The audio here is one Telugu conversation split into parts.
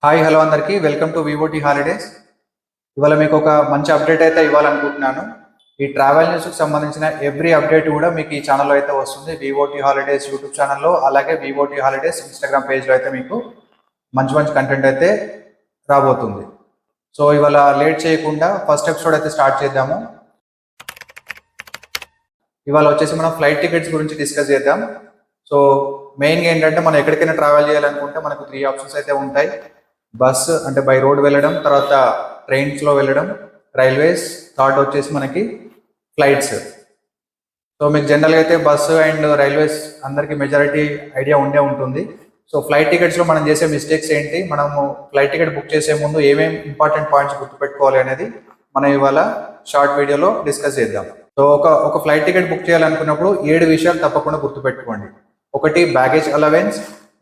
హాయ్ హలో అందరికీ వెల్కమ్ టు వివోటీ హాలిడేస్. ఇవాళ మీకు ఒక మంచి అప్డేట్ అయితే ఇవ్వాలనుకుంటున్నాను. ఈ ట్రావెల్ న్యూస్కి సంబంధించిన ఎవ్రీ అప్డేట్ కూడా మీకు ఈ ఛానల్లో అయితే వస్తుంది. వివోటీ హాలిడేస్ యూట్యూబ్ ఛానల్లో, అలాగే వివోటీ హాలిడేస్ ఇన్స్టాగ్రామ్ పేజ్లో అయితే మీకు మంచి మంచి కంటెంట్ అయితే రాబోతుంది. సో ఇవాళ లేట్ చేయకుండా ఫస్ట్ ఎపిసోడ్ అయితే స్టార్ట్ చేద్దాము. ఇవాళ వచ్చేసి మనం ఫ్లైట్ టికెట్స్ గురించి డిస్కస్ చేద్దాం. సో మెయిన్గా ఏంటంటే మనం ఎక్కడికైనా ట్రావెల్ చేయాలనుకుంటే మనకు 3 ఆప్షన్స్ అయితే ఉంటాయి. బస్ అంటే బై రోడ్ వెళ్ళడం, తర్వాత ట్రైన్స్లో వెళ్ళడం, రైల్వేస్, థర్డ్ వచ్చేసి మనకి ఫ్లైట్స్. సో మీకు జనరల్గా అయితే బస్సు అండ్ రైల్వేస్ అందరికీ మెజారిటీ ఐడియా ఉండే ఉంటుంది. సో ఫ్లైట్ టికెట్స్లో మనం చేసే మిస్టేక్స్ ఏంటి, మనము ఫ్లైట్ టికెట్ బుక్ చేసే ముందు ఏమేమి ఇంపార్టెంట్ పాయింట్స్ గుర్తుపెట్టుకోవాలి అనేది మనం ఇవాళ షార్ట్ వీడియోలో డిస్కస్ చేద్దాం. సో ఒక ఫ్లైట్ టికెట్ బుక్ చేయాలనుకున్నప్పుడు 7 విషయాలు తప్పకుండా గుర్తుపెట్టుకోండి. ఒకటి బ్యాగేజ్ అలవెన్స్,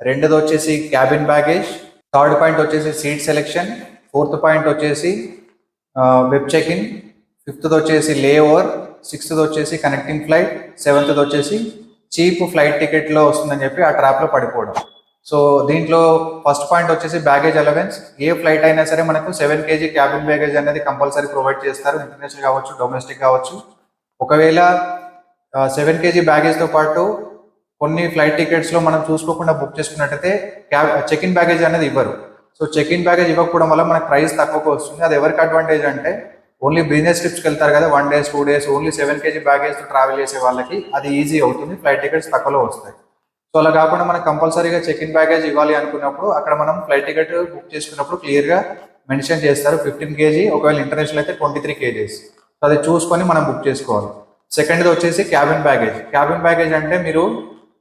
రెండోది వచ్చేసి క్యాబిన్ బ్యాగేజ్, థర్డ్ పాయింట్ వచ్చేసి సీట్ సెలెక్షన్, ఫోర్త్ పాయింట్ వచ్చేసి వెబ్ చెక్ ఇన్, ఫిఫ్త్ది వచ్చేసి లే ఓవర్, సిక్స్త్ది వచ్చేసి కనెక్టింగ్ ఫ్లైట్, సెవెంత్ది వచ్చేసి చీప్ ఫ్లైట్ టికెట్లో వస్తుందని చెప్పి ఆ ట్రాప్లో పడిపోవడం. సో దీంట్లో ఫస్ట్ పాయింట్ వచ్చేసి బ్యాగేజ్ అలవెన్స్. ఏ ఫ్లైట్ అయినా సరే మనకు 7 kg క్యాబిన్ బ్యాగేజ్ అనేది కంపల్సరీ ప్రొవైడ్ చేస్తారు, ఇంటర్నేషనల్ కావచ్చు, డొమెస్టిక్ కావచ్చు. ఒకవేళ 7 kg బ్యాగేజ్తో పాటు కొన్ని ఫ్లైట్ టికెట్స్లో మనం చూసుకోకుండా బుక్ చేసుకున్నట్టయితే చెక్ ఇన్ బ్యాగేజ్ అనేది ఇవ్వరు. సో చెక్ ఇన్ బ్యాగేజ్ ఇవ్వకపోవడం వల్ల మనకు ప్రైస్ తక్కువగా వస్తుంది. అది ఎవరికి అడ్వాంటేజ్ అంటే ఓన్లీ బిజినెస్ ట్రిప్స్కి వెళ్తారు కదా, 1 day 2 days ఓన్లీ 7 kg బ్యాగేజ్తో ట్రావెల్ చేసే వాళ్ళకి అది ఈజీ అవుతుంది, ఫ్లైట్ టికెట్స్ తక్కువలో వస్తాయి. సో అలా కాకుండా మనకు కంపల్సరీగా చెక్ ఇన్ బ్యాగేజ్ ఇవ్వాలి అనుకున్నప్పుడు అక్కడ మనం ఫ్లైట్ టికెట్ బుక్ చేసుకున్నప్పుడు క్లియర్గా మెన్షన్ చేస్తారు 15 kg, ఒకవేళ ఇంటర్నేషనల్ అయితే 23 kgs. సో అది చూసుకొని మనం బుక్ చేసుకోవాలి. సెకండ్ది వచ్చేసి క్యాబిన్ బ్యాగేజ్. క్యాబిన్ బ్యాగేజ్ అంటే మీరు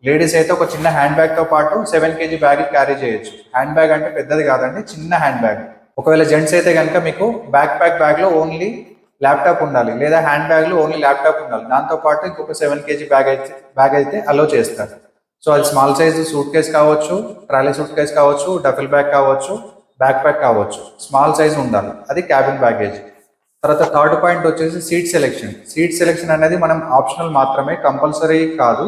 లేడీస్ అయితే ఒక చిన్న హ్యాండ్ బ్యాగ్తో పాటు 7 kg బ్యాగ్ క్యారీ చేయొచ్చు. హ్యాండ్ బ్యాగ్ అంటే పెద్దది కాదండి, చిన్న హ్యాండ్ బ్యాగ్. ఒకవేళ జెంట్స్ అయితే కనుక మీకు బ్యాగ్లో ఓన్లీ ల్యాప్టాప్ ఉండాలి, లేదా హ్యాండ్ బ్యాగ్లో ఓన్లీ ల్యాప్టాప్ ఉండాలి. దాంతోపాటు ఇంకొక 7 kg బ్యాగ్ అయితే అలో చేస్తారు. సో అది స్మాల్ సైజ్ సూట్ కేస్ కావచ్చు, ట్రాలీ సూట్ కేస్ కావచ్చు, డఫిల్ బ్యాగ్ కావచ్చు, బ్యాక్ ప్యాక్ కావచ్చు, స్మాల్ సైజ్ ఉండాలి, అది క్యాబిన్ బ్యాగేజ్. తర్వాత థర్డ్ పాయింట్ వచ్చేసి సీట్ సెలెక్షన్. సీట్ సెలెక్షన్ అనేది మనం ఆప్షనల్ మాత్రమే, కంపల్సరీ కాదు.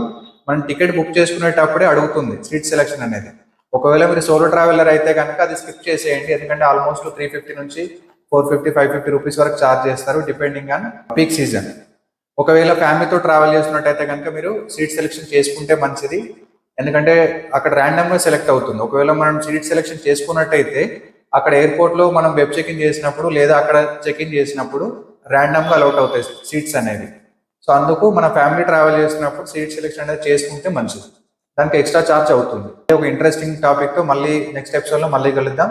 మనం టికెట్ బుక్ చేసుకునేటప్పుడే అడుగుతుంది సీట్ సెలెక్షన్ అనేది. ఒకవేళ మీరు సోలో ట్రావెలర్ అయితే కనుక అది స్కిప్ చేసేయండి, ఎందుకంటే ఆల్మోస్ట్ 350 నుంచి 450, 550 రూపీస్ వరకు ఛార్జ్ చేస్తారు డిపెండింగ్ ఆన్ పీక్ సీజన్. ఒకవేళ ఫ్యామిలీతో ట్రావెల్ చేస్తున్నట్టయితే కనుక మీరు సీట్ సెలెక్షన్ చేసుకుంటే మంచిది, ఎందుకంటే అక్కడ ర్యాండమ్గా సెలెక్ట్ అవుతుంది. ఒకవేళ మనం సీట్ సెలెక్షన్ చేసుకున్నట్టయితే అక్కడ ఎయిర్పోర్ట్లో మనం వెబ్ చెక్ ఇన్ చేసినప్పుడు లేదా అక్కడ చెక్ ఇన్ చేసినప్పుడు ర్యాండమ్గా అలౌట్ అవుతాయి సీట్స్ అనేవి. సో అందుకు మన ఫ్యామిలీ ట్రావెల్ చేసినప్పుడు సీట్ సెలెక్షన్ అనేది చేసుకుంటే మంచిది, దానికి ఎక్స్ట్రా ఛార్జ్ అవుతుంది. ఒక ఇంట్రెస్టింగ్ టాపిక్తో మళ్ళీ నెక్స్ట్ ఎపిసోడ్లో మళ్ళీ కలుద్దాం.